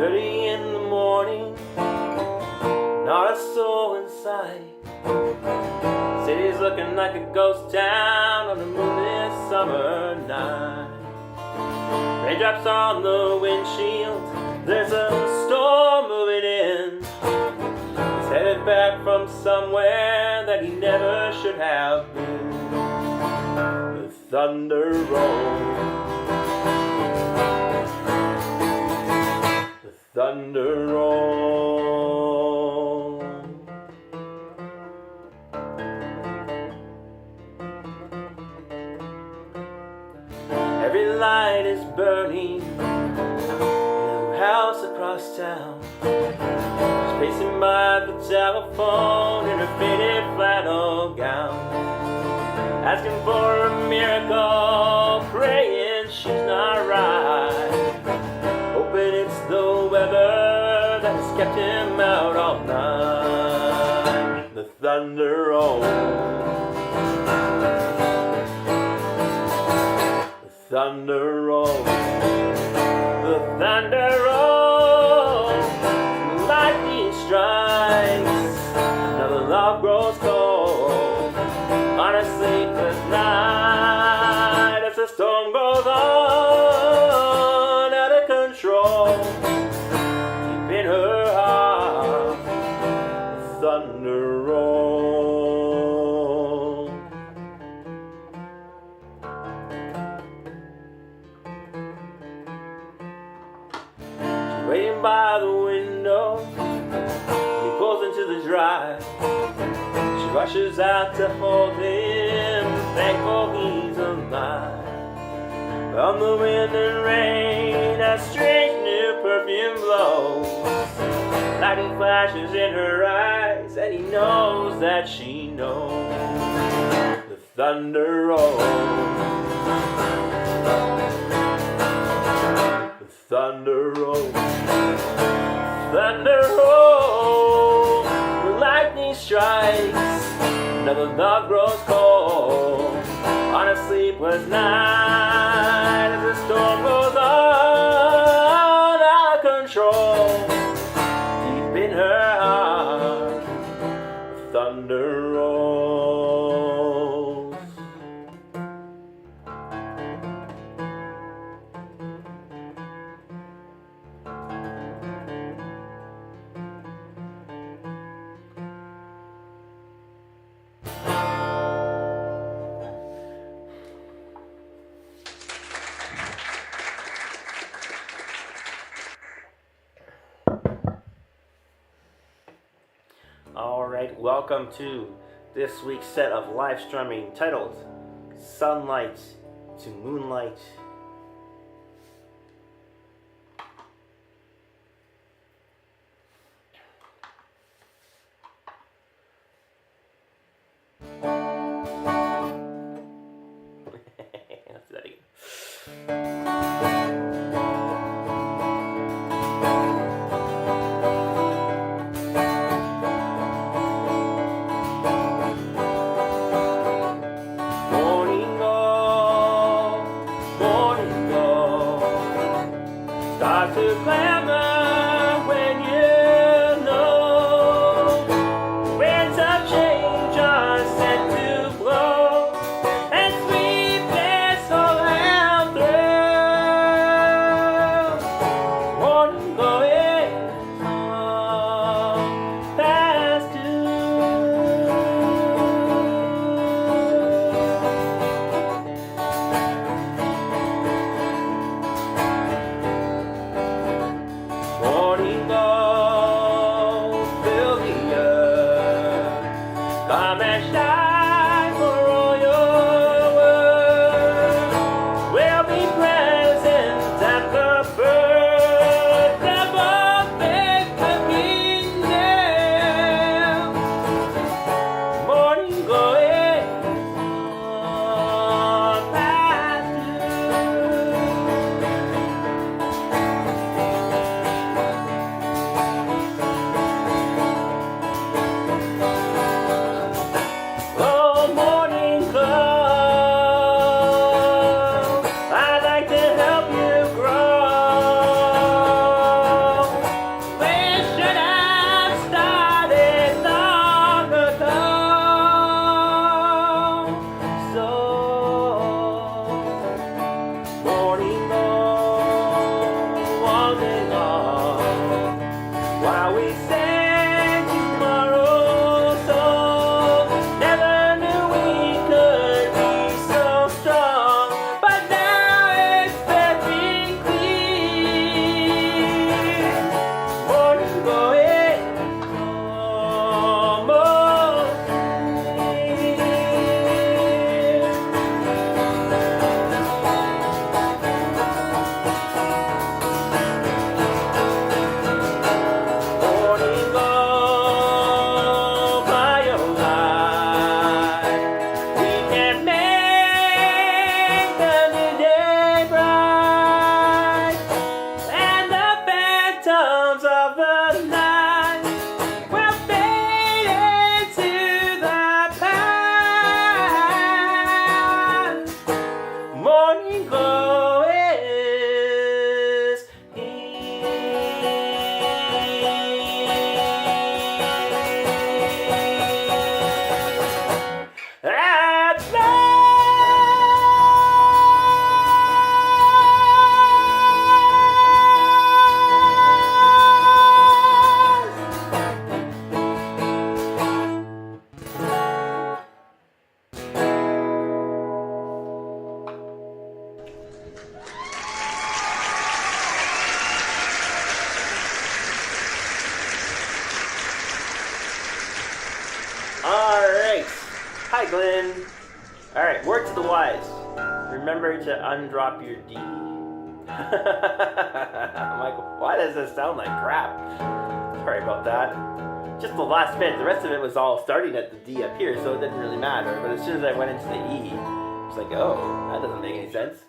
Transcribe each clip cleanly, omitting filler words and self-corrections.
Early in the morning, not a soul in sight. City's looking like a ghost town on a moonlit summer night. Raindrops on the windshield, there's a storm moving in. He's headed back from somewhere that he never should have been. The thunder rolls, the thunder rolls. Every light is burning in the house across town. She's pacing by the telephone in her faded flannel gown, asking for a miracle, praying she's not right, hoping it's the weather that has kept him out all night. The thunder rolls, the thunder rolls, the thunder rolls, lightning strikes, another love grows cold on a sleepless night as the storm goes on out of control. Deep in her heart, the thunder rolls. She's waiting by the window when he pulls into the drive. She rushes out to hold him, thankful he's alive. From the wind and rain, a strange new perfume blows. Lightning flashes in her eyes, and he knows that she knows. The thunder rolls, the thunder rolls, thunder rolls. The lightning strikes, another love grows cold on a sleepless night as the storm goes on out of control. Deep in her heart, the thunder rolls. Alright, welcome to this week's set of live strumming titled Sunlight to Moonlight. Let's do that again. Start to clamor when you know winds of change are set to blow, and sweetness all round through. Morning glory all past morning glow, fill the earth, come and shine for all your work. We'll be present at the birth of our faith kingdom. Morning glory all past due. Alright. Hi, Glenn. Alright, word to the wise. Remember to undrop your D. I'm like, why does this sound like crap? Sorry about that. Just the last bit. The rest of it was all starting at the D up here, so it didn't really matter. But as soon as I went into the E, it's like, oh, that doesn't make any sense.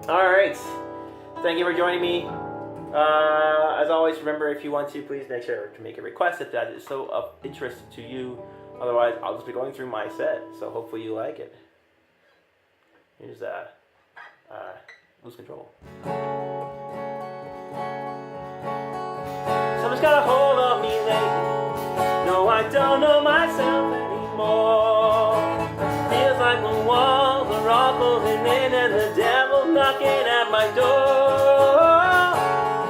Alright. Thank you for joining me. As always, remember, if you want to, please make sure to make a request if that is so of interest to you. Otherwise, I'll just be going through my set, so hopefully you like it. Here's Lose Control. Someone's got a hold of me lately. No, I don't know myself anymore. Feels like the walls are all closing in and the devil knocking at my door.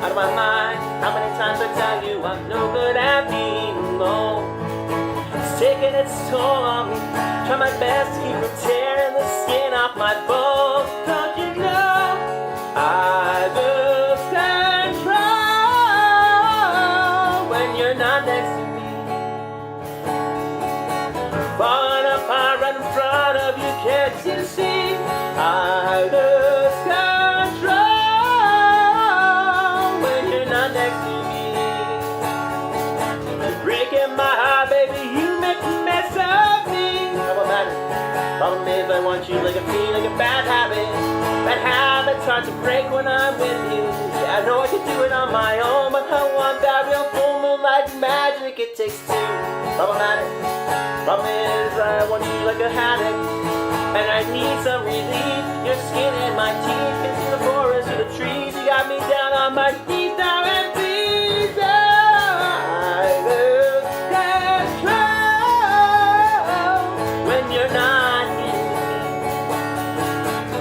Out of my mind, how many times I tell you I'm no good at being alone. It's taking its toll on me. Try my best to keep from tearing the skin off my bones. Don't you know I lose control when you're not next to me. Falling apart right in front of you, can't you see? I lose control when you're not next to me. You're breaking my heart, baby, you make a mess of me. How about that? Problem is I want you like a fiend, like a bad habit. Bad habit's hard to break when I'm with you. Yeah, I know I can do it on my own, but I want that real full moonlight magic. It takes two. Problematic. Problem is I want you like a haddock, and I need some relief. Your skin and my teeth can see the forest through the trees. You got me down on my knees now and please. I lose control when you're not here with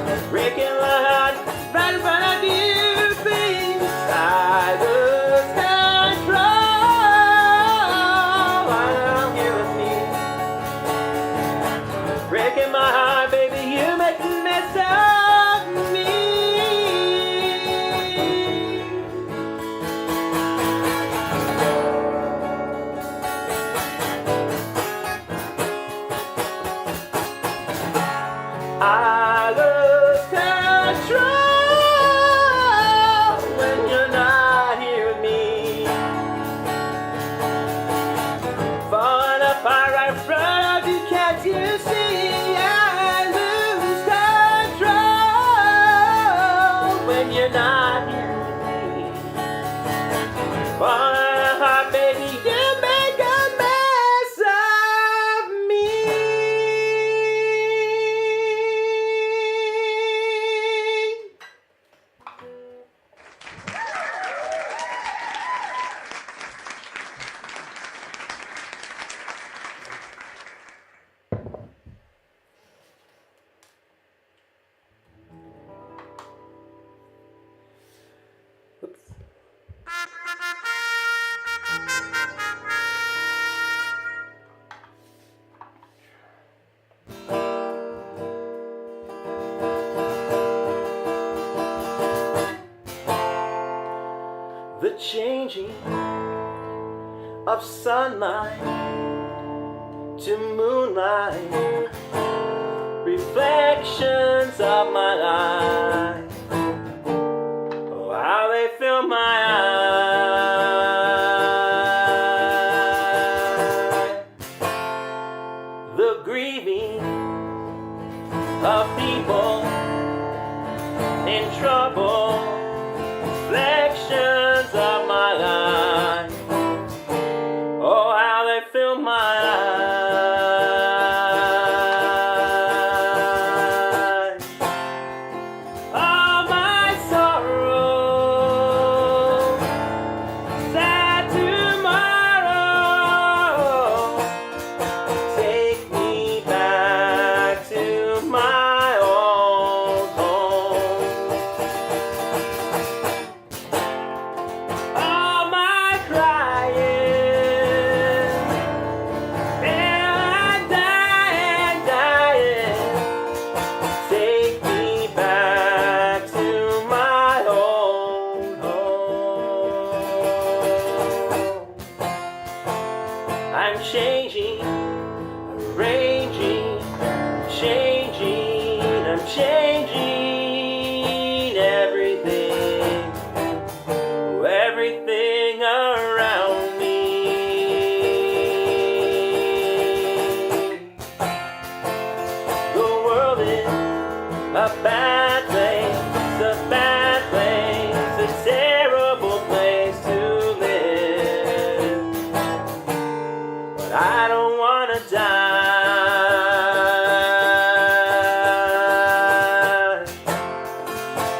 me. Breaking my heart right in front of you, please. I lose control while I'm here with me. Breaking my heart, baby, you make a mess of me. I lose control when you're not here with me. Falling apart right in front of you, can't you see? I lose control when you're not here with me. Falling apart, baby, you make a mess of me. Oops. The changing of sunlight to moonlight, reflections of my life. Oh, how they fill my eyes. The grieving of people in trouble, reflections of my life. Oh, how they fill my eyes. All my sorrow, sad tomorrow, take me back to my old home. All my crying, I'm changing, arranging, changing, I'm changing everything, everything around me. The world is a bad place, a bad place, a terrible place to live. But I don't want to die.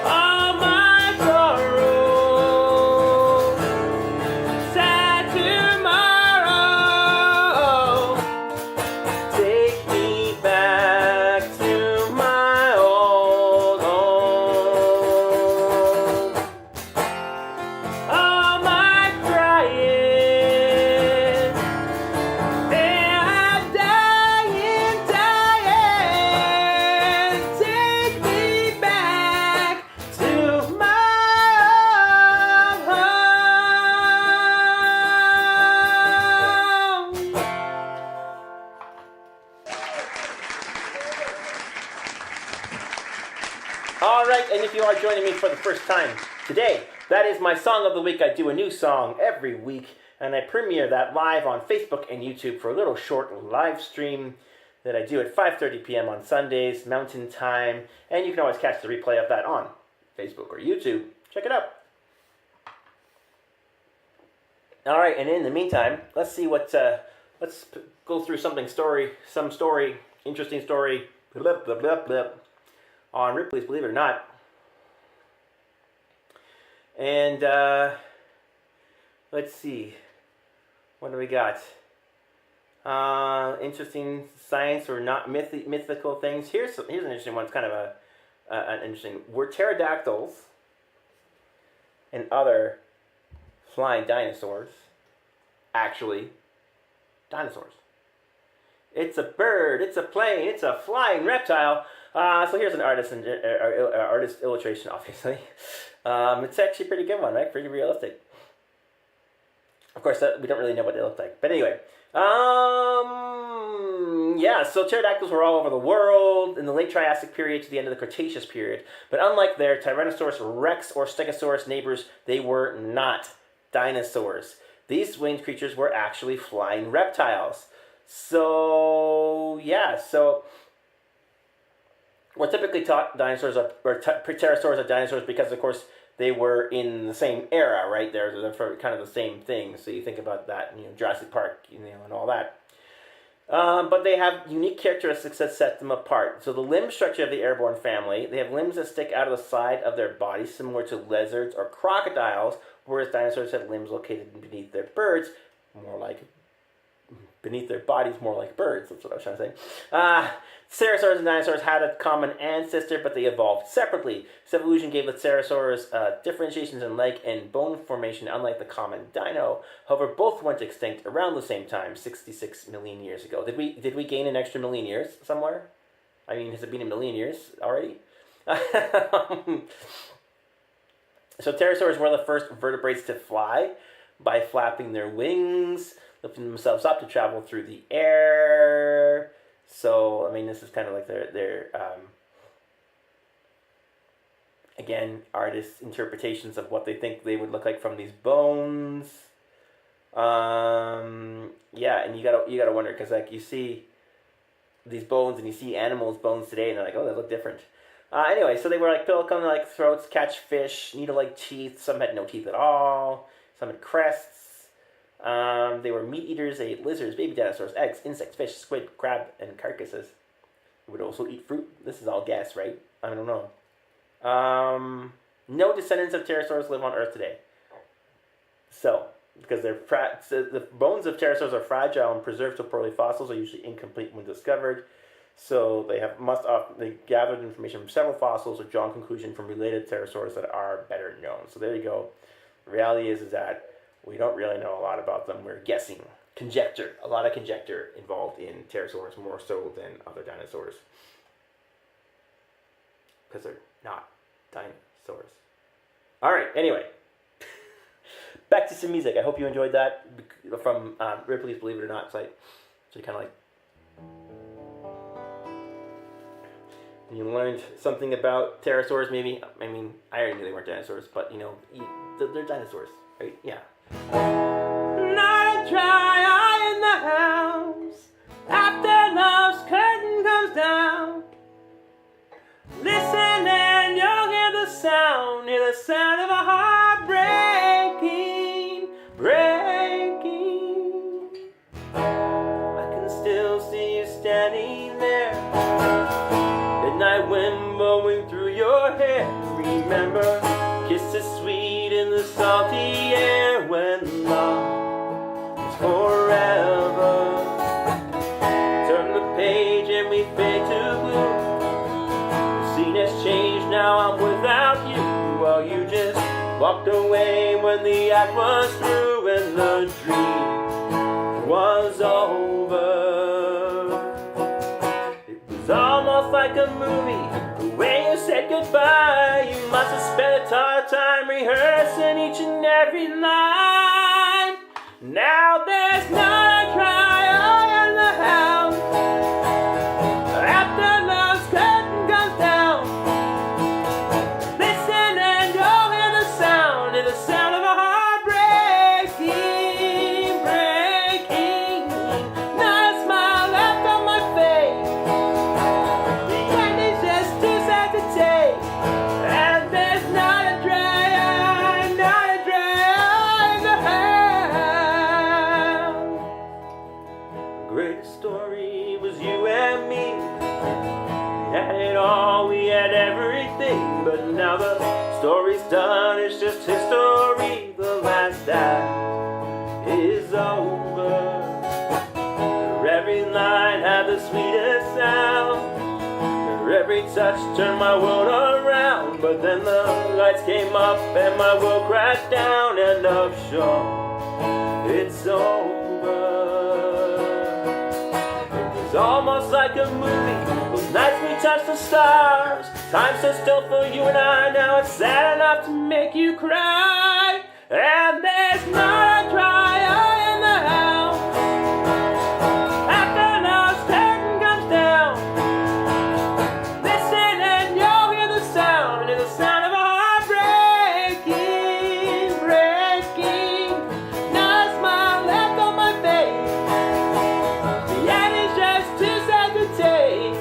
All my sorrow, sad tomorrow, take me back to my old home. All my crying, and I'm dying, dying. Take me back to my old home. All right, and if you are joining me for the first time today, that is my song of the week. I do a new song every week, and I premiere that live on Facebook and YouTube for a little short live stream that I do at 5:30 p.m. on Sundays, Mountain Time, and you can always catch the replay of that on Facebook or YouTube. Check it out. All right, and in the meantime, let's see what, let's go through some story, interesting story, blah, blah, blah, blah, on Ripley's Believe It or Not. And let's see, what do we got? Interesting science or not mythical things. Here's an interesting one. It's kind of an interesting. Were pterodactyls and other flying dinosaurs actually dinosaurs? It's a bird, it's a plane, it's a flying reptile. So here's an artist illustration, obviously. It's actually a pretty good one, right? Pretty realistic. Of course, we don't really know what they look like. But anyway, yeah, so pterodactyls were all over the world in the late Triassic period to the end of the Cretaceous period. But unlike their Tyrannosaurus rex or Stegosaurus neighbors, they were not dinosaurs. These winged creatures were actually flying reptiles. So, yeah, so we're typically taught dinosaurs or pterosaurs are dinosaurs because, of course, they were in the same era, right? They're for kind of the same thing. So you think about that, Jurassic Park, and all that. But they have unique characteristics that set them apart. So the limb structure of the airborne family, they have limbs that stick out of the side of their bodies, similar to lizards or crocodiles, whereas dinosaurs had limbs located beneath their birds, beneath their bodies, more like birds. That's what I was trying to say. Pterosaurs and dinosaurs had a common ancestor, but they evolved separately. So evolution gave the pterosaurs differentiations in leg and bone formation, unlike the common dino. However, both went extinct around the same time, 66 million years ago. Did we gain an extra million years somewhere? I mean, has it been a million years already? So pterosaurs were the first vertebrates to fly by flapping their wings, lifting themselves up to travel through the air. So, I mean, this is kind of like their again, artists' interpretations of what they think they would look like from these bones. Yeah, and you gotta wonder, because like you see these bones and you see animals' bones today, and they're like, oh, they look different. Anyway, so they were like pelican-like throats, catch fish, needle-like teeth. Some had no teeth at all. Some had crests. They were meat eaters. They ate lizards, baby dinosaurs, eggs, insects, fish, squid, crab, and carcasses. They would also eat fruit. This is all guess, right? I don't know. No descendants of pterosaurs live on Earth today. So, because the bones of pterosaurs are fragile and preserved so poorly, fossils are usually incomplete when discovered. So they gathered information from several fossils or drawn conclusion from related pterosaurs that are better known. So there you go. The reality is that we don't really know a lot about them. We're guessing. Conjecture. A lot of conjecture involved in pterosaurs, more so than other dinosaurs. Because they're not dinosaurs. All right, anyway. back to some music. I hope you enjoyed that from Ripley's Believe It or Not. So you kind of like, and you learned something about pterosaurs, maybe. I mean, I already knew they weren't dinosaurs, but you know, they're dinosaurs, right? Yeah. Not a dry eye in the house after love's curtain comes down. Listen and you'll hear the sound of a heart breaking. I can still see you standing there, midnight wind blowing through your hair. Remember, kisses sweet in the salty air when love is forever. Turn the page and we fade to blue. The scene has changed, now I'm without you. Well, you just walked away when the act was through and the dream was over. It was almost like a movie, the way you said goodbye. You must have spent a ton of time rehearsing each and every line. Now there's not a dry eye in the house after love's curtain comes down. Listen and you'll hear the sound of a heart breaking. Not a smile left on my face. The ending's just too sad to take. And there's not a dry eye in the house. The greatest story was you and me. We had it all, we had everything, but now the story's done, it's just history. The last act is over. For every line had the sweetest sound. For every touch turned my world around. But then the lights came up and my world crashed down. And I've shown it's over. It's almost like a movie. Those nights we touched the stars. Time stood still for you and I. Now it's sad enough to make you cry. And there's not a dry eye in the house after love's curtain comes down. Listen and you'll hear the sound of a heart breaking. Not a smile left on my face. The end is just too sad to take.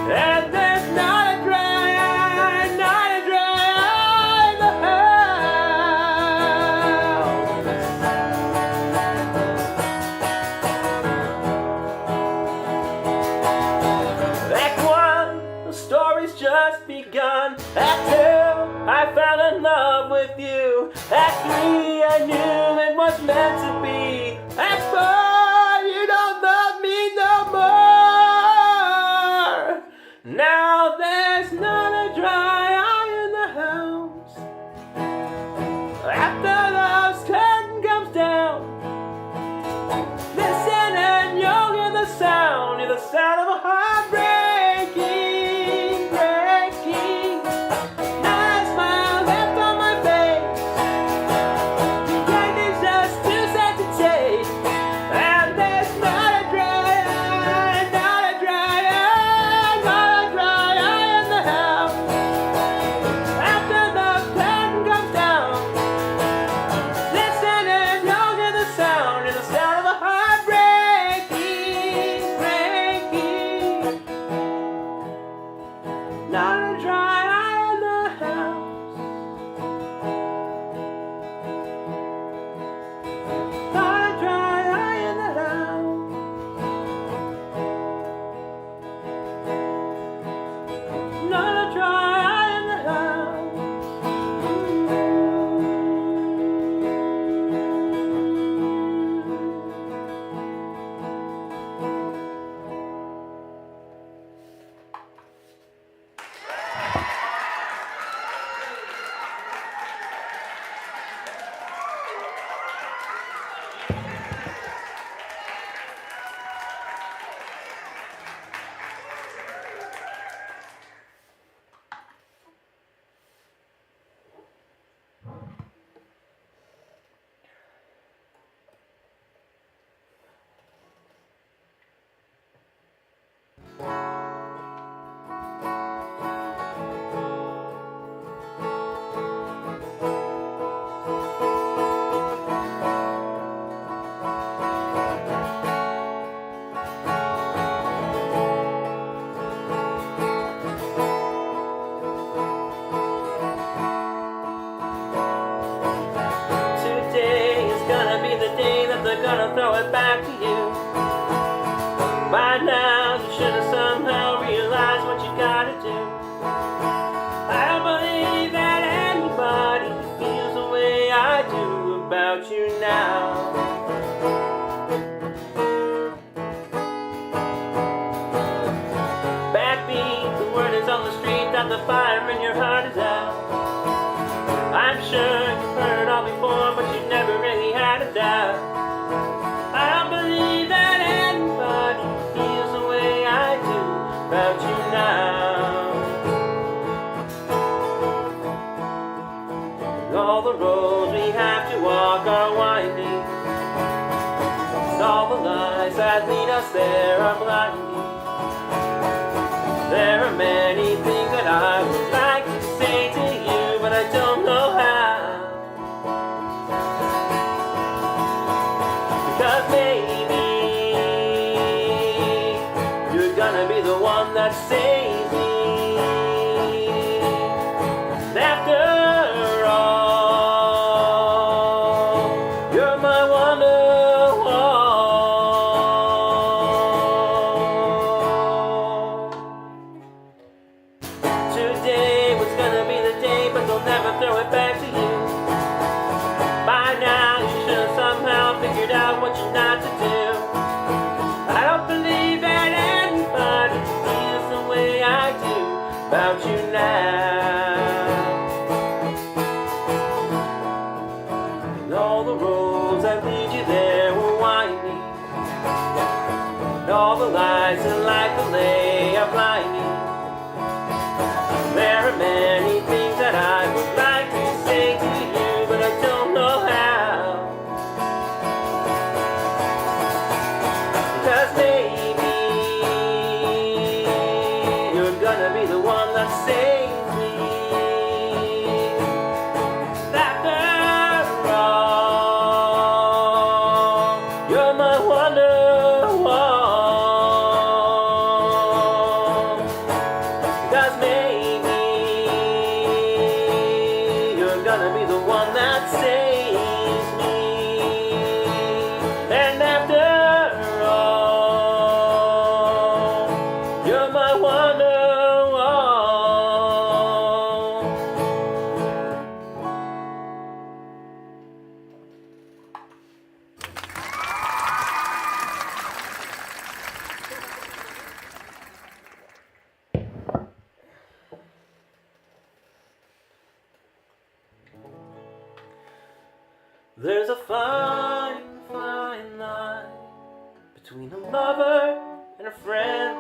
And there's not a dry eye in the house. Act 1, the story's just begun. Act 2, I fell in love with you. Act 3, I knew it was meant to be. Act 4, you don't love me no more. Now there's not a dry eye in the house after love's curtain comes down. Listen and you'll hear the sound of a heart breaking. Not a smile left on my face. The end is just too sad to take. And there's not a dry eye in the house after the curtain comes down. Listen and you'll hear the sound of a heart breaking. now. Backbeat, the word is on the street that the fire in your heart is out. I'm sure you've heard it all before, but you never really had a doubt. I don't believe that anybody feels the way I do about you now. And all the roads we have to walk are winding, and all the lies that lead us there are blinding. There are many things that I would like to say to you, but I don't know how. Because maybe you're gonna be the one that saves me. And after all, you're my wonderwall. Today was gonna be the day, but they'll never throw it back to you. By now you should have somehow figured out what you're not to do. I don't believe that anybody feels the way I do about you now. And all the roads that lead you there were winding, and all the lights in life that lay are blinding. There are many things that I would like to say to you, but I don't know how. Because maybe you're gonna be the one that saves me. After all, you're my wonderwall. Because maybe you're gonna be the one that saves me. And after all, you're my wonderwall. There's a fine, fine line between a lover and a friend.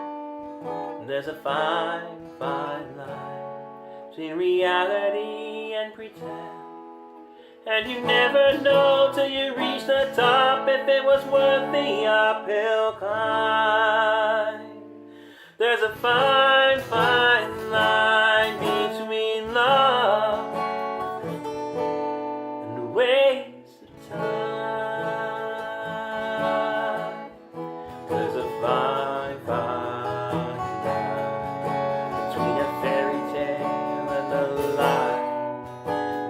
And there's a fine, fine line between reality and pretend. And you never know till you reach the top if it was worth the uphill climb. There's a fine, fine line between love and waste of time. There's a fine, fine line between a fairy tale and a lie.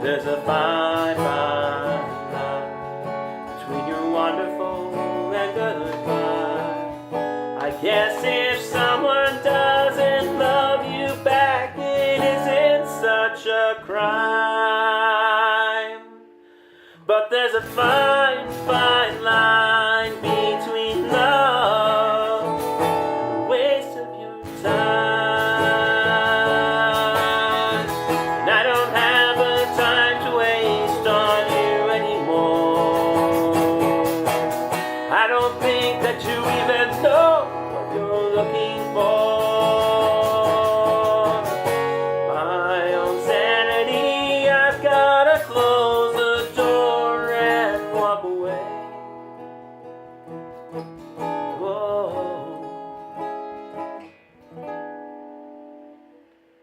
There's a fine, fine line between your wonderful and goodbye. I guess if someone doesn't love you back, it isn't such a crime. But there's a fine, fine line between love and a waste of your time. And I don't have a time to waste on you anymore. I don't think that you even know what you're looking for. My own sanity, I've gotta close the door and walk away. Whoa.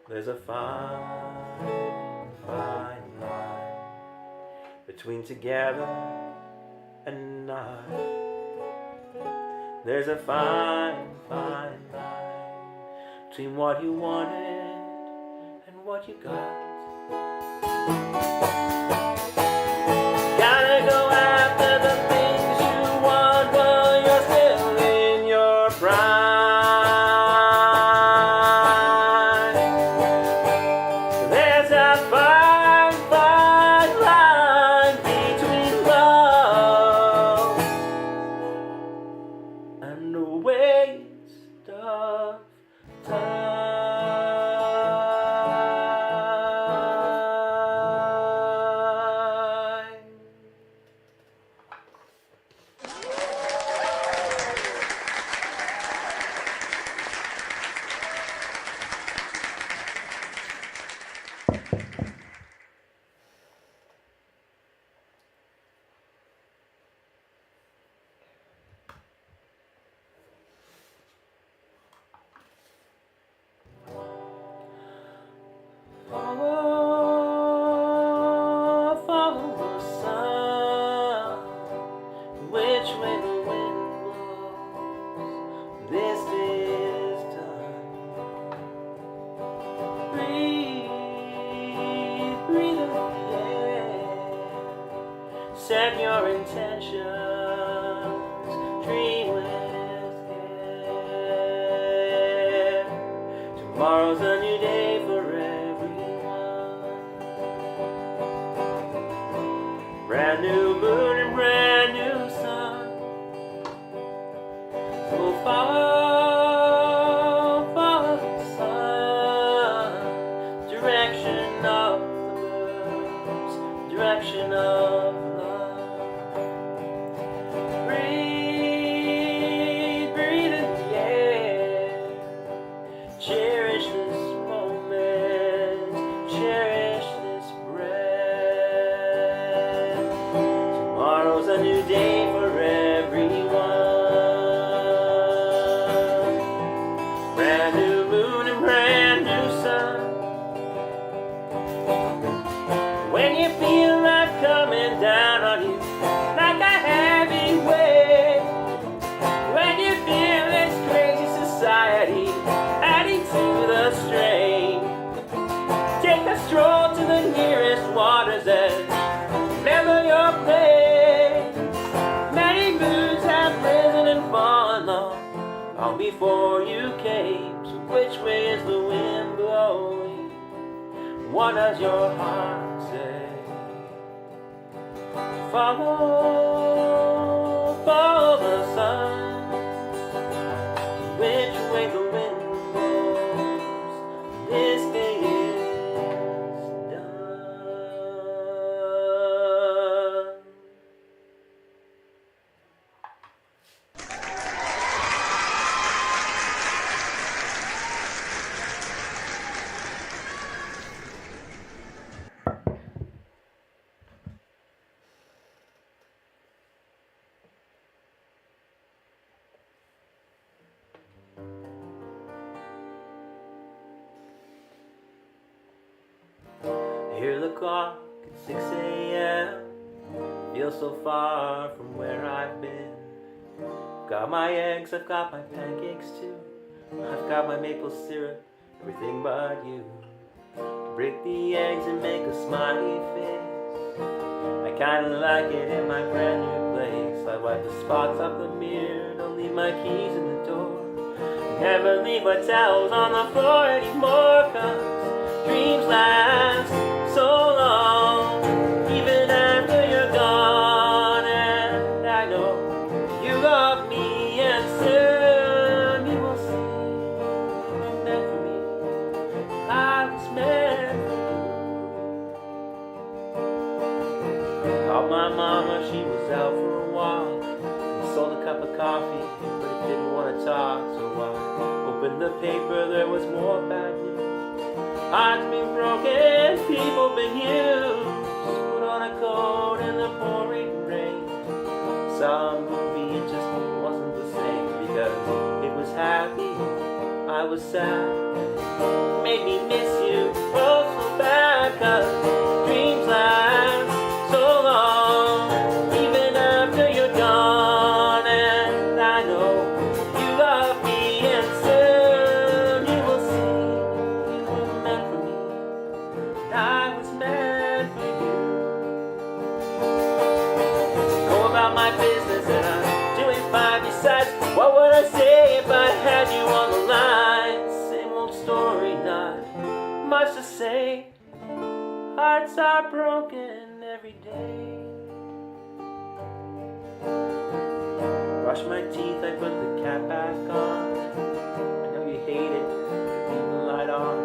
There's a fine, fine line between together and not. There's a fine, fine line between what you wanted and what you got. Gotta go after the things you want while you're still in your prime. There's a fine, fine line between love and a waste of time. Follow the sun, which way the wind blows, this is done. Breathe, breathe in the air, set your intentions, dream with care. Tomorrow's a new day for brand new moon and brand new sun. So follow, follow the sun, direction of the birds, direction of love. Breathe, breathe in the air, cherish this moment, cherish this breath. Tomorrow's a new day for everyone. Brand new moon and brand new sun. When you feel life coming down on you like a heavy weight, when you feel this crazy society adding to the strain, take a stroll to the nearest water's edge. Remember your place. Many moods have risen and fallen long before you came. So which way is the wind blowing? What does your heart say? Follow, follow the sun. Which way the wind blows, this day is done. Hear the clock at 6 a.m. Feel so far from where I've been. Got my eggs, I've got my pancakes too. I've got my maple syrup, everything but you. Break the eggs and make a smiley face. I kinda like it in my brand new place. I wipe the spots off the mirror, don't leave my keys in the door. Never leave my towels on the floor anymore, 'cause dreams last so long, even after you're gone. And I know you love me, and soon you will see you were meant for me. I was meant for you. Called my mama, she was out for a walk, and sold a cup of coffee, but it didn't want to talk. So I opened the paper, there was more bad news. Hearts been broken, people been used. Put on a coat in the pouring rain. Saw a movie, it just wasn't the same. Because it was happy, I was sad. Made me miss you, oh so bad. 'Cause dreams last so long, even after you're gone. And I know you love me, and soon you will see you were meant for me. I was meant for you. Go about my business and I'm doing fine. Besides, what would I say if I had you on the line? Same old story, not much to say. Hearts are broken every day. brush my teeth, I put the cap back on. I know you hate it, leave the light on.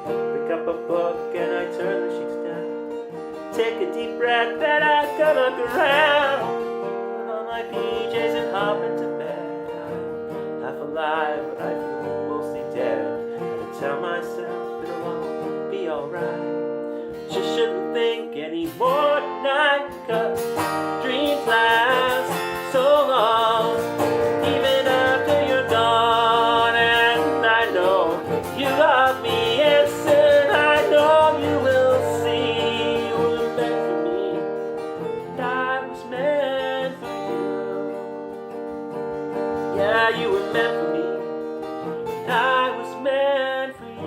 Pick up a book and I turn the sheets down. Take a deep breath and I go look around. Put on my PJs and hop into bed. I'm half alive, but I feel mostly dead. And I tell myself it'll all be alright. Just shouldn't think anymore tonight, 'cause dreams last so long, even after you're gone. And I know you love me, and soon I know you will see. You were meant for me, and I was meant for you. Yeah, you were meant for me, and I was meant for you.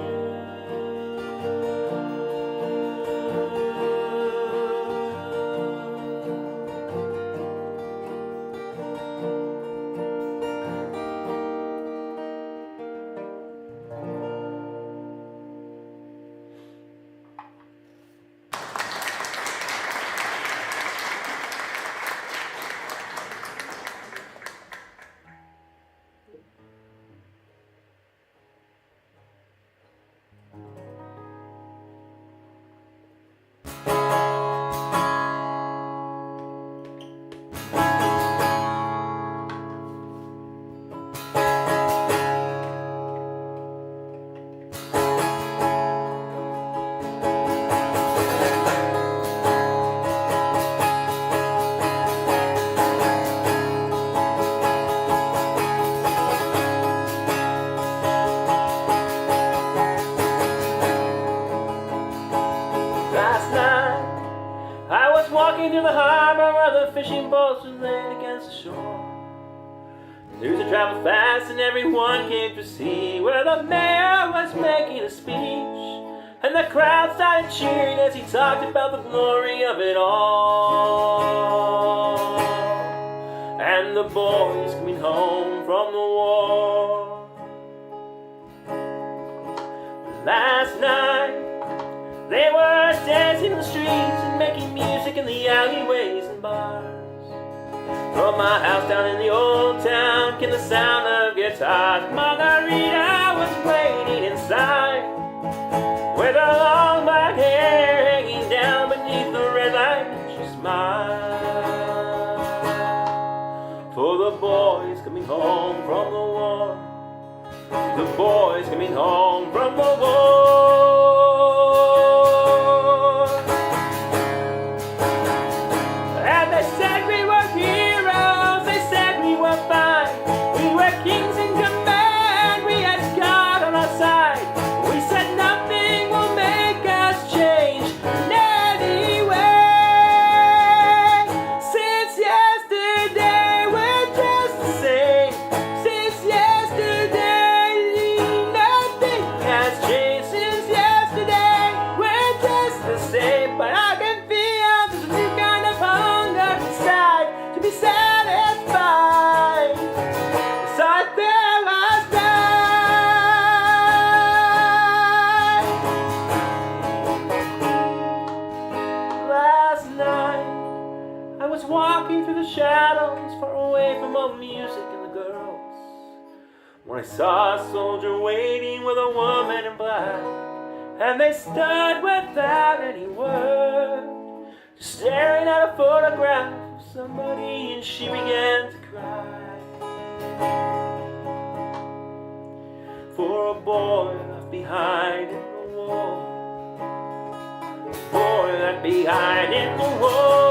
Walking through the harbor where the fishing boats were laid against the shore. News had traveled fast and everyone came to see where the mayor was making a speech. And the crowd started cheering as he talked about the glory of it all. And the boys coming home from the war. Last night they were dancing in the streets and making music in the alleyways and bars. From my house down in the old town came the sound of guitars. Margarita was waiting inside, with her long black hair hanging down beneath the red light. She smiled for the boys coming home from the war. The boys coming home from the war. Shadows far away from all the music and the girls, when I saw a soldier waiting with a woman in black, and they stood without any word, just staring at a photograph of somebody, and she began to cry for a boy left behind in the war, a boy left behind in the war.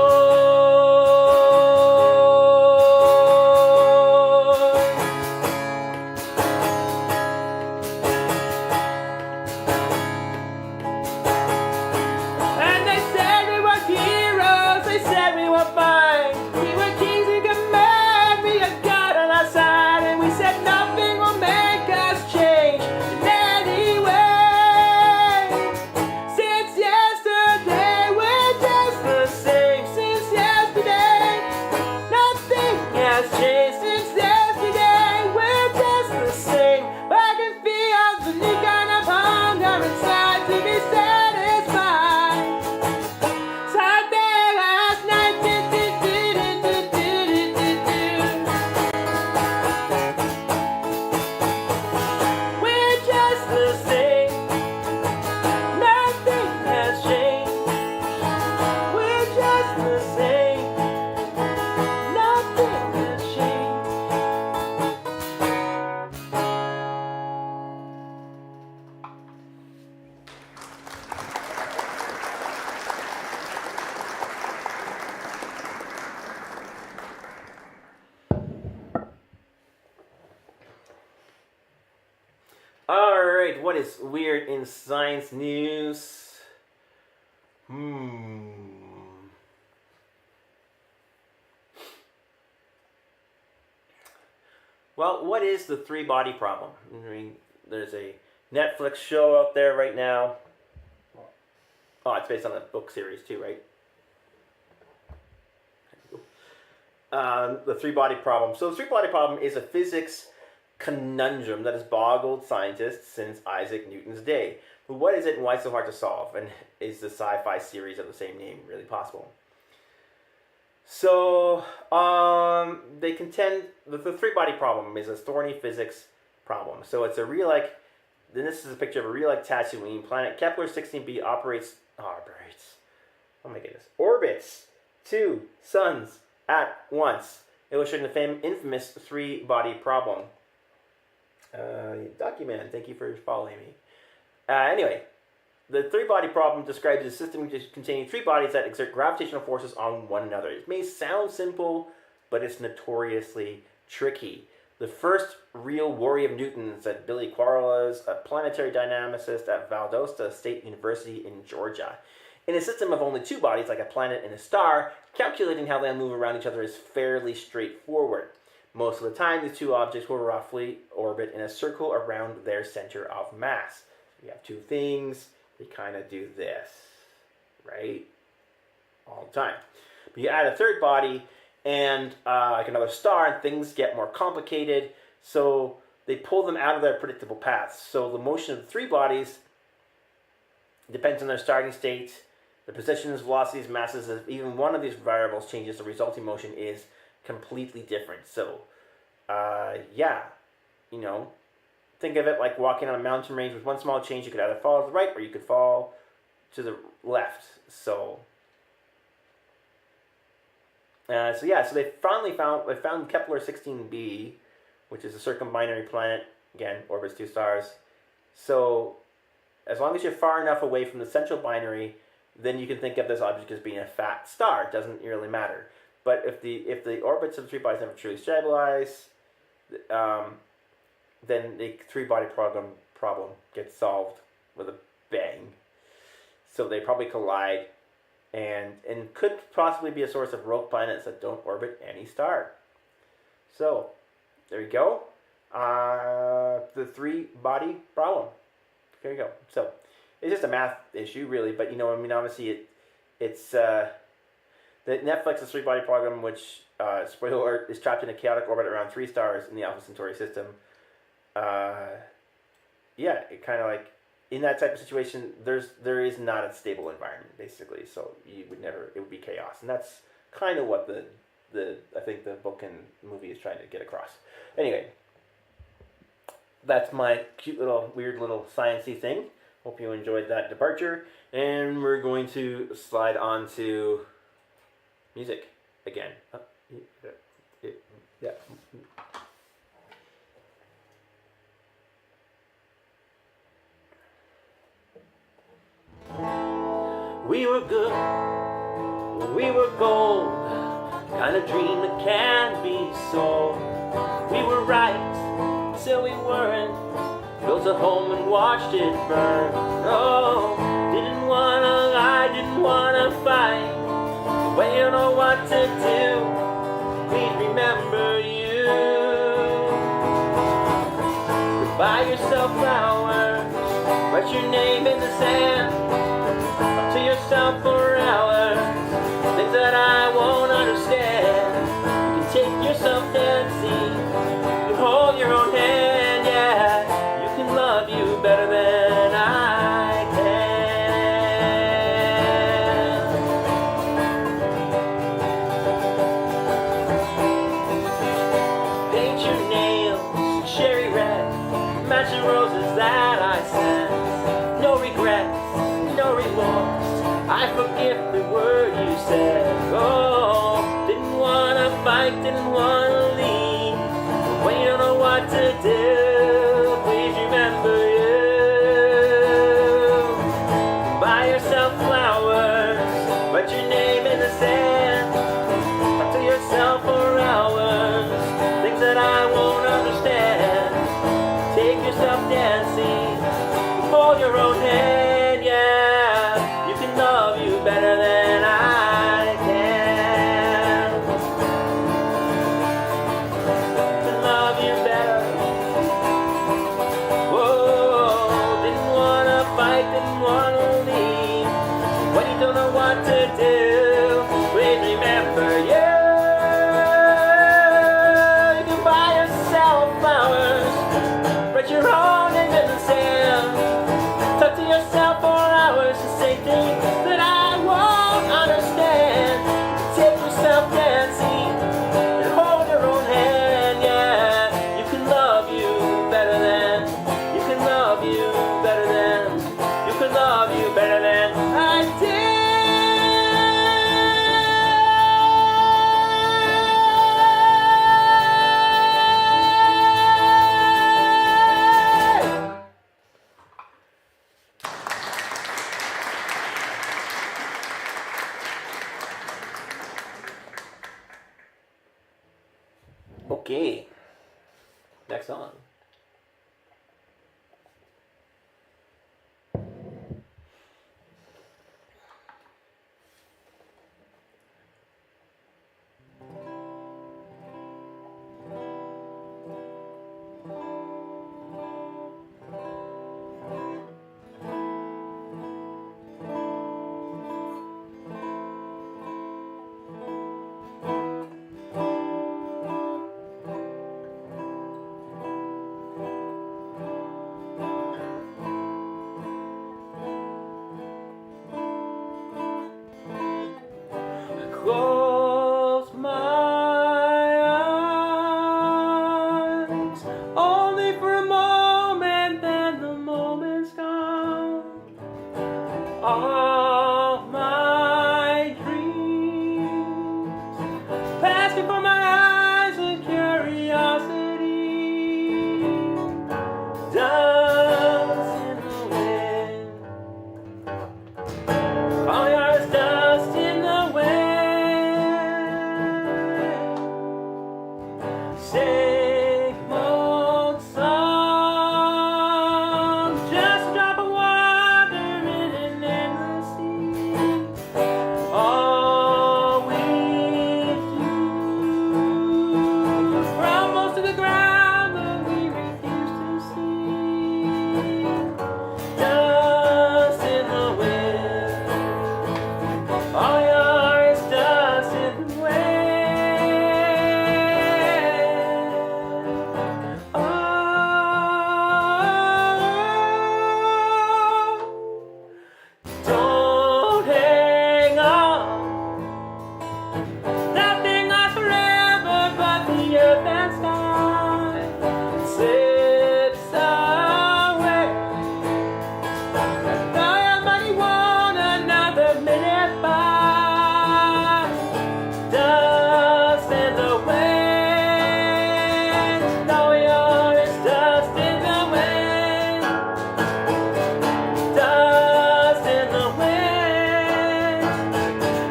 Same Alright, what is weird in science news? Well, what is the three-body problem? I mean, there's a Netflix show out there right now. Oh, it's based on a book series too, right? The three-body problem. So the three-body problem is a physics conundrum that has boggled scientists since Isaac Newton's day. But what is it and why it's so hard to solve? And is the sci-fi series of the same name really possible? So they contend that the three-body problem is a thorny physics problem. So it's a real-like, then this is a picture of a real-like Tatooine planet. Kepler 16b orbits two suns at once, illustrating the infamous three-body problem. Document, thank you for following me. Anyway, the three-body problem describes a system containing three bodies that exert gravitational forces on one another. It may sound simple, but it's notoriously tricky. The first real worry of Newton, said Billy Quarles, a planetary dynamicist at Valdosta State University in Georgia. In a system of only two bodies, like a planet and a star, calculating how they move around each other is fairly straightforward. Most of the time, these two objects will roughly orbit in a circle around their center of mass. You have two things, they kind of do this, right? All the time. But you add a third body and like another star, and things get more complicated. So they pull them out of their predictable paths. So the motion of the three bodies depends on their starting state, the positions, velocities, masses. If even one of these variables changes, the resulting motion is completely different. So, think of it like walking on a mountain range. With one small change, you could either fall to the right or you could fall to the left. So they found Kepler 16b, which is a circumbinary planet. Again, orbits two stars. So as long as you're far enough away from the central binary, then you can think of this object as being a fat star. It doesn't really matter. But if the orbits of the three bodies never truly stabilize, then the three-body problem gets solved with a bang. So they probably collide and could possibly be a source of rogue planets that don't orbit any star. So there you go. The three-body problem. There you go. So it's just a math issue, really. But obviously it's the Netflix's three-body problem, which, spoiler alert, is trapped in a chaotic orbit around three stars in the Alpha Centauri system. It kind of like, in that type of situation, there is not a stable environment, basically. So it would be chaos. And that's kind of what I think the book and movie is trying to get across. Anyway, that's my cute little, weird little sciencey thing. Hope you enjoyed that departure. And we're going to slide on to music again. Yeah. We were good, we were gold, kind of dream that can't be sold. We were right till we weren't, built a home and watched it burn. Oh, didn't wanna lie, didn't wanna fight, but when you know what to do, please remember you. Buy yourself flowers, write your name in the sand, talk to yourself for hours, things that I won't understand. You can take yourself dancing, you can hold your own hand, yeah. You can love you better than I can. Paint your nails cherry red, match the roses that I sent. No regrets, no remorse, I forgive the word you said. Oh, didn't wanna fight, didn't wanna leave, but when you don't know what to do, please remember you. Buy yourself flowers, write your name in the sand, talk to yourself for hours, things that I won't understand. Take yourself dancing, song. Close my eyes, only for a moment, then the moment's gone. All my dreams pass before my eyes with curiosity. Dust in the wind, all yours, dust in the wind. Sing old song, just a drop of water in an endless sea. All with you, crumbles to the ground, but we refuse to see. Dust in the wind, all yours, dust in the wind. Don't hang on, nothing lasts forever but the earth and sky. Slips away, and nobody want another minute by. Dust in the wind, all yours, dust in the wind. Dust in the wind,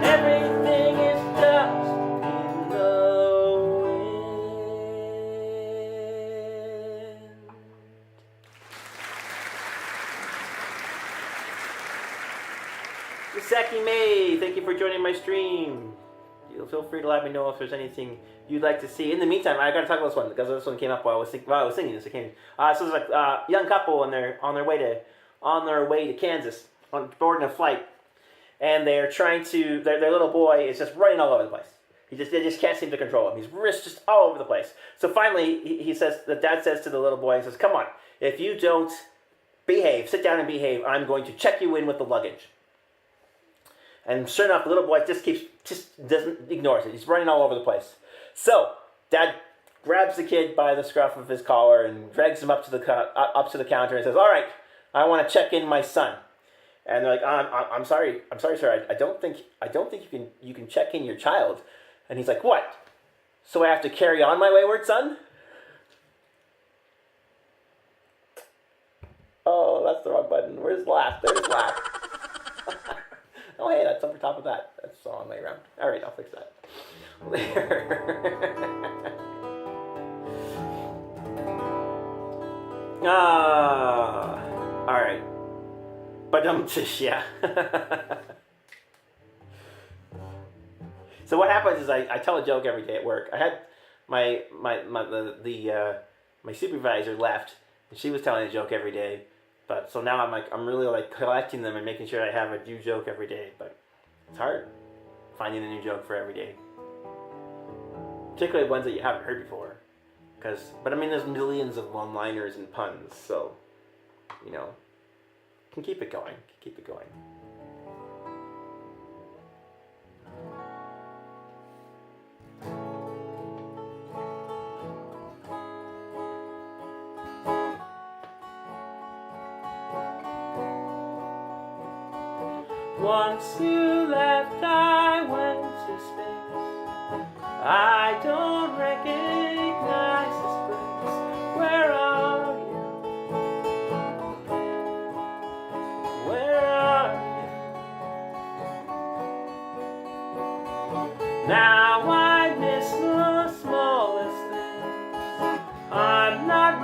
everything is dust in the wind. Misaki May, thank you for joining my stream. You'll feel free to let me know if there's anything you'd like to see. In the meantime, I gotta talk about this one because this one came up while I was singing this. It came. So it's like a young couple and they're on their way to Kansas, boarding a flight, and they're trying to. Their little boy is just running all over the place. They just can't seem to control him. He's just all over the place. So finally, he says, the dad says to the little boy, he says, "Come on, if you don't behave, sit down and behave, I'm going to check you in with the luggage." And sure enough, the little boy just ignores it. He's running all over the place. So dad grabs the kid by the scruff of his collar and drags him up to the counter and says, "All right, I want to check in my son." And they're like, I'm sorry, sir. I don't think you can check in your child." And he's like, "What? So I have to carry on my wayward son?" Oh, that's the wrong button. Where's laugh? There's laugh. Oh, hey, that's over top of that. That's the wrong way around. All right, I'll fix that. All right. But yeah. So what happens is I tell a joke every day at work. I had my supervisor left, and she was telling a joke every day. But so now I'm really like collecting them and making sure I have a new joke every day. But it's hard finding a new joke for every day, particularly ones that you haven't heard before. But I mean, there's millions of one-liners and puns, so can keep it going. Keep it going. Once you left, I went to space. I don't recognize this place. Where are you? Where are you? Now I miss the smallest things. I'm not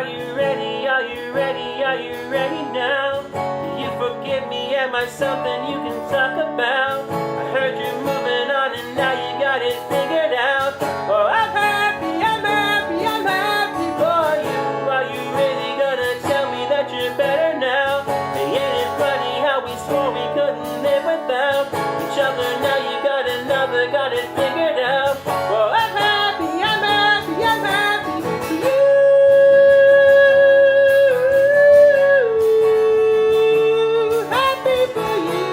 Are you ready? Are you ready? Are you ready now? Do you forgive me? Am I something you can talk about? I heard you moving on and now you got it figured out. Oh, I'm happy, I'm happy, I'm happy for you. Are you really gonna tell me that you're better now? Hey, ain't it funny how we swore we couldn't live without each other? Now you got another, got it figured out. Well, I'm happy, I'm happy, I'm happy for you. Happy for you.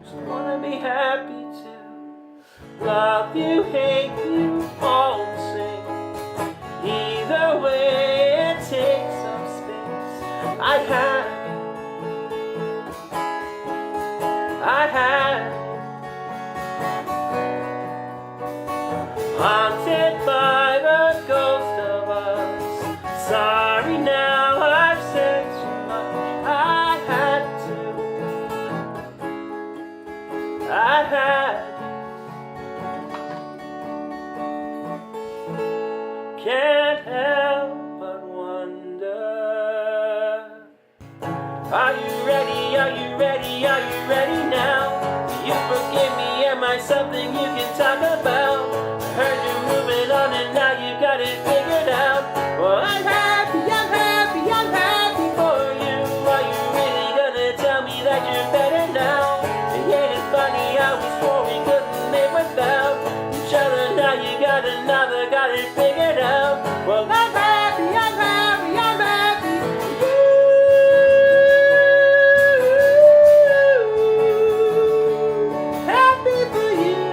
Just wanna be happy too. Love you, hate you, all the same. Either way, it takes some space. I had haunted by the ghost of us. Sorry now, I've said too much. I had can't help but wonder. Are you ready? Are you ready? Are you ready now? Do you forgive me? Am I something you can talk about? I heard you moving on and now you got it figured out. Well, I'm happy, I'm happy, I'm happy for you. Are you really gonna tell me that you're better now? And ain't it funny how we swore we couldn't live without each other? Now you got another, got it figured out. Well, I'm happy, I'm happy, I'm happy for you. Happy for you.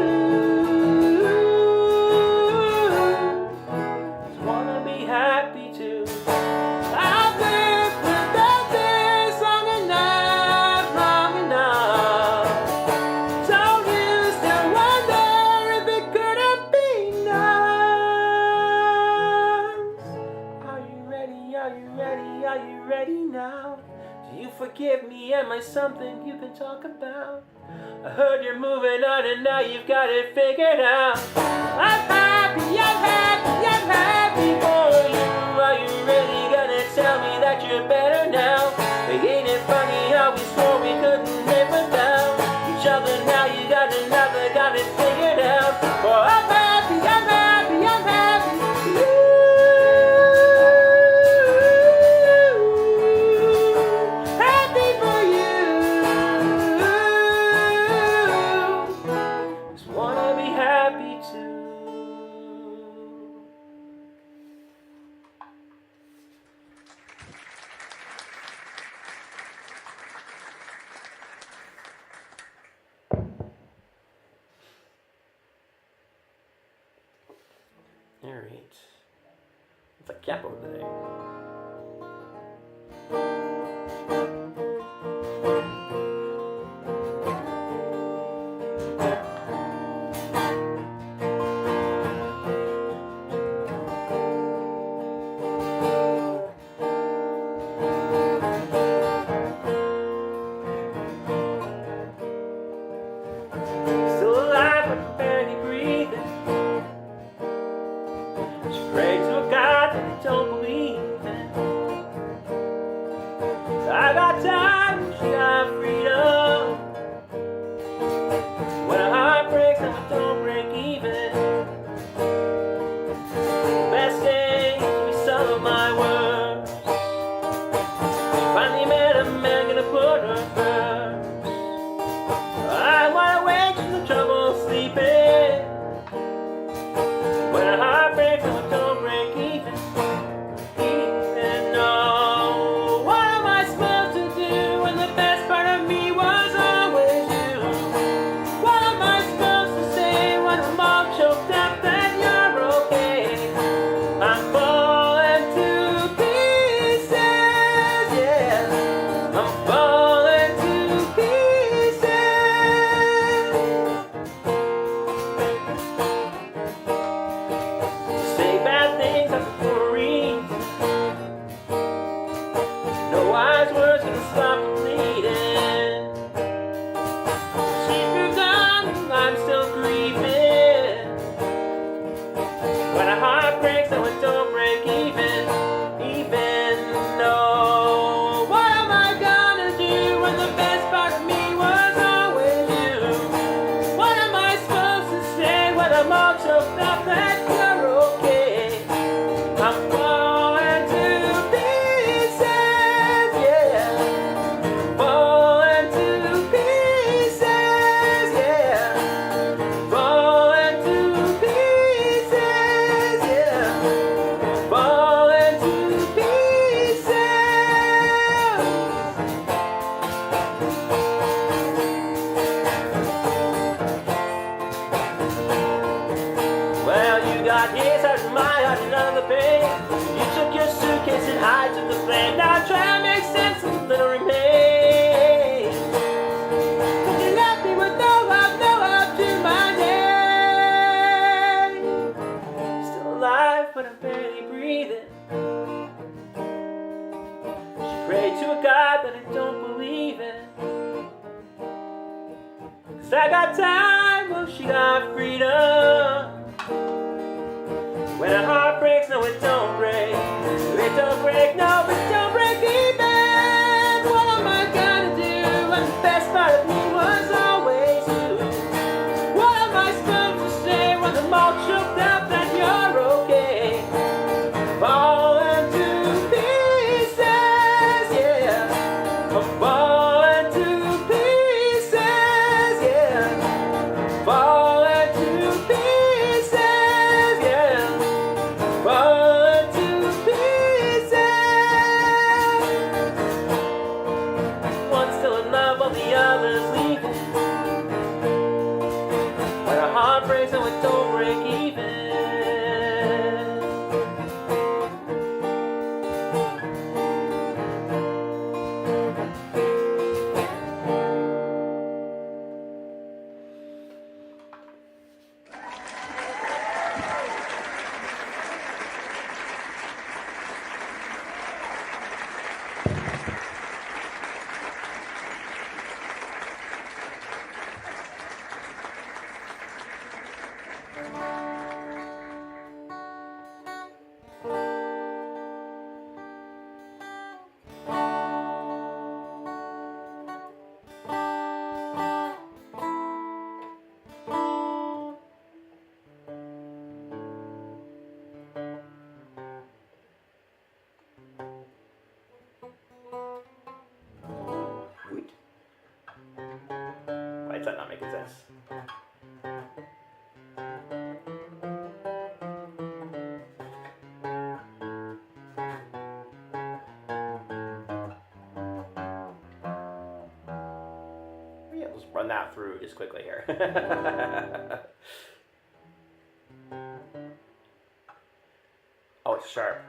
Just wanna be happy too. I've lived without this long enough, long enough. Don't you still wonder if it could have been us? Are you ready? Are you ready? Are you ready now? Do you forgive me? Am I something you can talk about? I heard you're moving on and now you've got it figured out. I'm happy, I'm happy, I'm happy for you. Are you really gonna tell me that you're better now? Hey, ain't it funny how we swore we couldn't live without each other? Now you got another, got it figured out. Oh, I'm happy, I'm happy, I'm happy for you. Happy for you. Just wanna be happy too. Alright. It's a cap over there. Still alive, but barely breathing. Just pray to a God that I don't believe in. heart, his heart, and my heart, and none of the pain. You took your suitcase and I took the flame. Now I try to make sense of the little remains. You left me with no up to my name. Still alive, but I'm barely breathing. She prayed to a God that I don't believe in. 'Cause I got time, well she got freedom. When a heart breaks, no it don't break. It don't break, no it don't break even. What am I gonna do when the best part of me was always you? What am I supposed to say when I'm all choked up that you're okay? Falling to pieces, yeah. I'm falling to pieces, yeah. Falling to pieces, yeah. Falling to pieces. One's still in love while the other's leaving. When a heart breaks, no it don't break even. Why is that not making sense? Yeah, let's run that through just quickly here. Oh, it's sharp.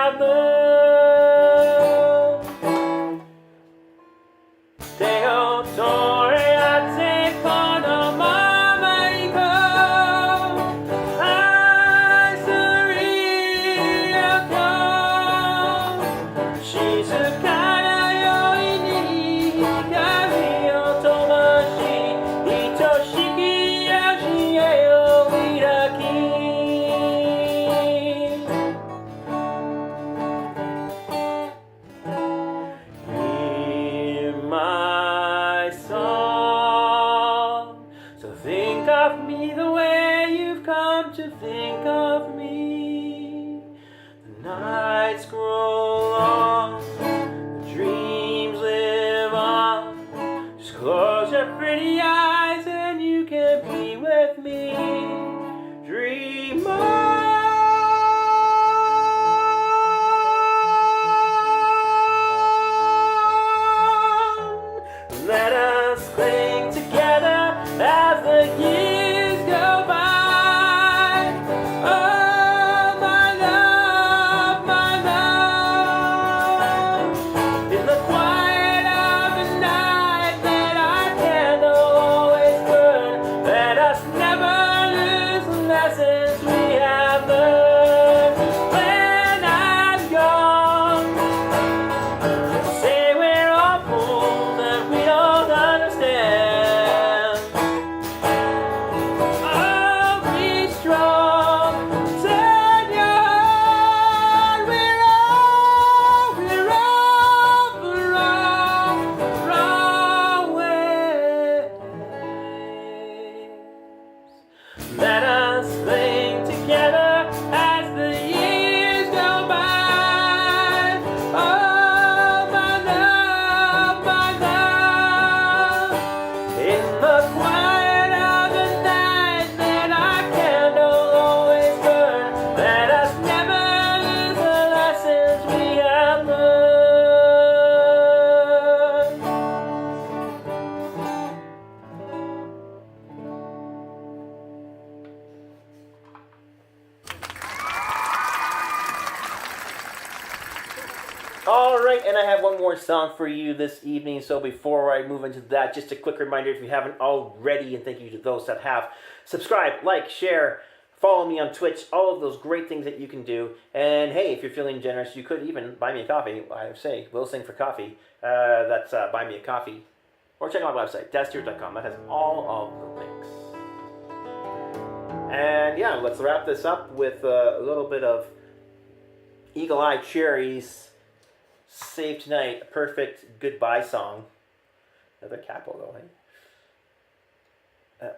have learned. Te torre a te kono mamaiko. I surrender. Shizukara yo ini hikari o tomashi. Itoshiki ashi e o iraki. Hear my song. So think of me the way you've come to think of me. The nights grow long, the dreams live on. Just close your pretty eyes and you can be with me. Dream on. Let us cling together as the years go by. Oh, my love, in the quiet of the night, let our candle always burn. Let us never lose the lessons we have learned. When I'm young, say we're all fools and we don't understand. Oh, be strong, turn your heart. We're all the wrong ways. Let us cling together as the years go by. Oh, my love, in the quiet of the night, let our candle always burn. Let us never lose the lessons we have learned. All right, and I have one more song for you this evening. So before I move into that, just a quick reminder, if you haven't already, and thank you to those that have, subscribe, like, share, follow me on Twitch, all of those great things that you can do. And hey, if you're feeling generous, you could even buy me a coffee. I say, we'll sing for coffee. That's buy me a coffee. Or check out my website, dadstewart.com. That has all of the links. And yeah, let's wrap this up with a little bit of Eagle Eye Cherries. Save Tonight, a perfect goodbye song. Another capo though, hey?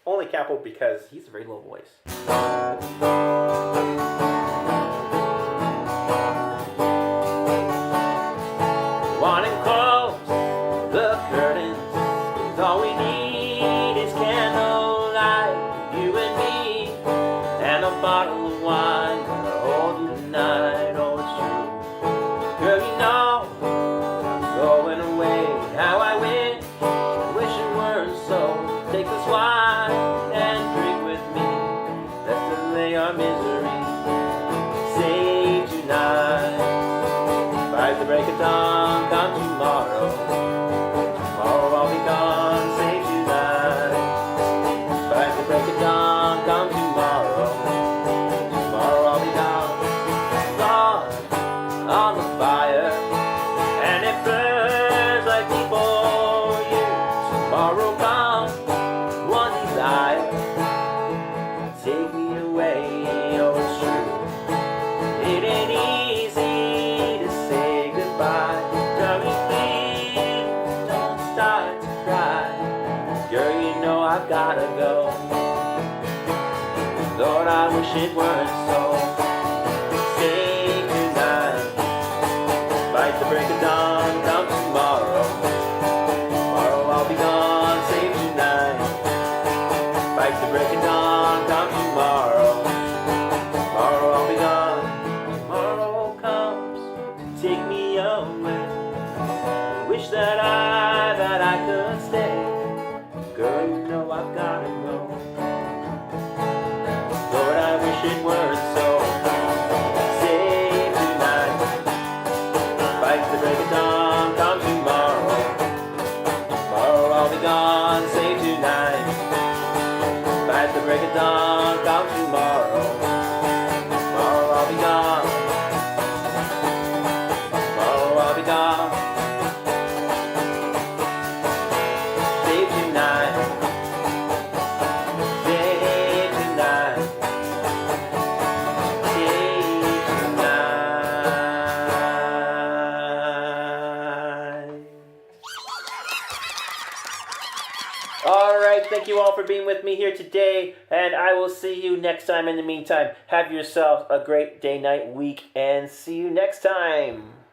Only capo because he's a very low voice. One and close the curtains, 'cause all we need is candlelight. You and me, and a bottle of wine to hold you tonight. Oh, it's true. Girl, you know I'm going away. How I wish it weren't so. Take this wine and drink with me. Let's delay our misery. Save tonight. By the break of dawn, come tomorrow. Tomorrow I'll be gone. Save tonight. By the break of dawn, come tomorrow. Tomorrow I'll be gone. Lord, on the fire, and it burns like before you. Tomorrow comes one desire, take me away. Oh, it's true. It ain't easy to say goodbye. Darling, please don't start to cry. Girl, you know I've gotta go. Lord, I wish it weren't so. Stay tonight. Fight the break of dawn, come tomorrow. Tomorrow I'll be gone, save tonight. Fight the break of dawn, come tomorrow. Tomorrow I'll be gone. Tomorrow comes to take me away. Wish that I could stay. Girl, you know I've gotta go. Lord, I wish it weren't thank you all for being with me here today, and I will see you next time. In the meantime, have yourselves a great day, night, week, and see you next time.